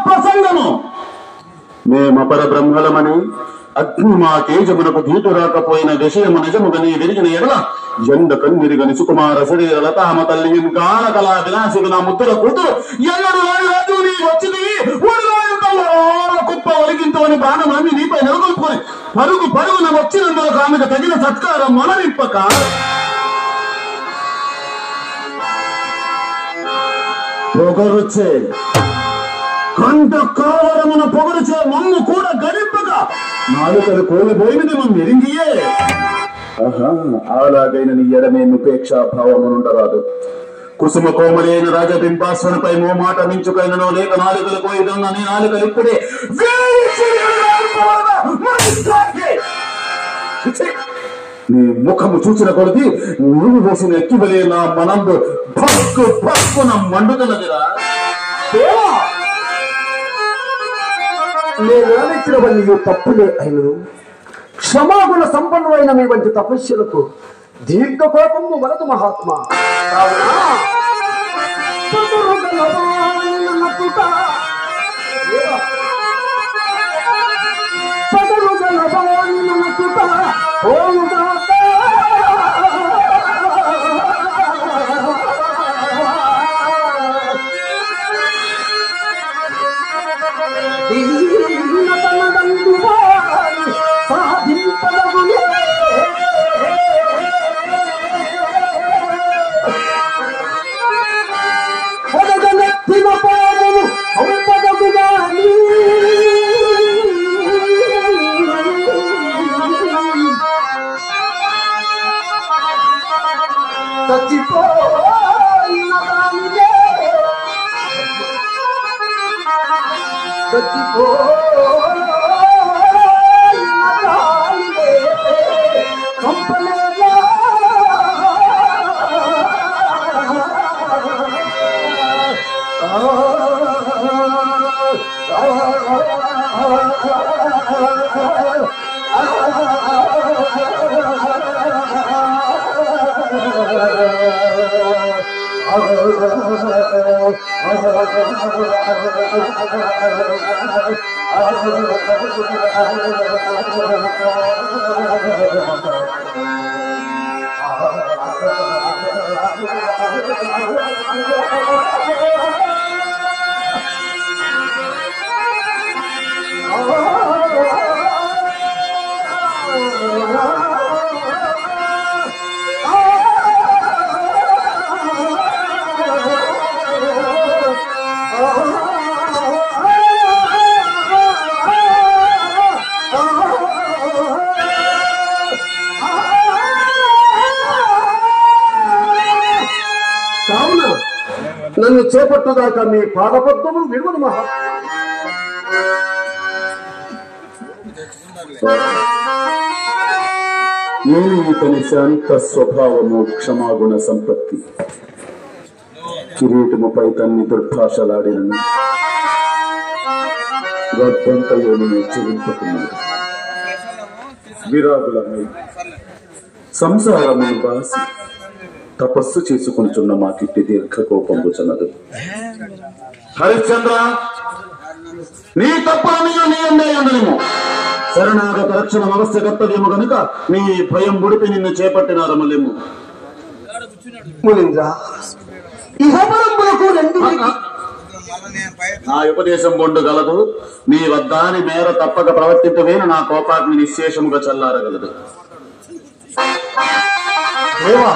ప్రసంగము మేమపర బ్రహ్మలమని అగ్ని మా తేజమునకు ధీటు రాకపోయిన విషయము నిజముగని విరిగిన ఎడల ఎండ కన్నిరిగని సుకుమార శరీర లతామ తల్లి గాన కళా వినాశికి నా ముద్దుల కూతురు ఎన్నడు రాజు నీ వచ్చింది కుప్ప ఒలిగింతమని బాణమాన్ని నీపై నెలకొల్పుకొని పరుగు పరుగున వచ్చినందుకు ఆమెకు తగిన సత్కారం మనవిప్పక పొగరుచే కంట కావరమున పొగరుచే మమ్ము కూడా గరింపక నాలుకలు కోల్పోయినది మమ్మ ఎరింగియే. అలాగైన నీ ఎడమే ఉపేక్షా భావమునుండరాదు. కుసుమ కోమలైన రాజబింబాస్వనపై మోమాట మించుకైననో లేక నాలుకలు కోయిదన్న నీ నాలుకలు ఇప్పుడే నీ ముఖము చూసిన కొలది నీవు వేసిన ఎక్కివలే నా మనందు భక్కు భక్కున మండుతున్నదిరా. నేనిచ్చినవన్నీ తప్పులే అయినను క్షమాగుణ సంపన్నులైన మీ వంటి తపస్సులకు దీర్ఘ కోపము వలదు మహాత్మా. నన్ను చేపట్టుదాకా మీ పాదపద్మములు విడువను మహా. నేను ఇతని శాంత స్వభావము క్షమాగుణ సంపత్తి కిరీటముపై తన్ని దుర్భాషలాడినను గర్భంతయోని చెల్లింపుకున్నాడు. విరాగులమై సంసారమును బాసి తపస్సు చేసుకుంటున్న మాకిట్టి దీర్ఘ కోపంబు చనదు. హరిశ్చంద్ర, నీ తప్పులను నీ అందే ఉండనేమో. శరణాగత రక్షణ అవస్థ కర్తవ్యము గనుక నీ భయం బుడిపి నిన్ను చేపట్టినారమలేము. మునీంద్ర, ఇహపరములకు రెండింటికి నా ఉపదేశం బొండు గలదు. నీ వద్దాని మేర తప్పక ప్రవర్తింపవేను నా కోపాగ్ని నిశ్శేషముగా చల్లారగలదు. దేవా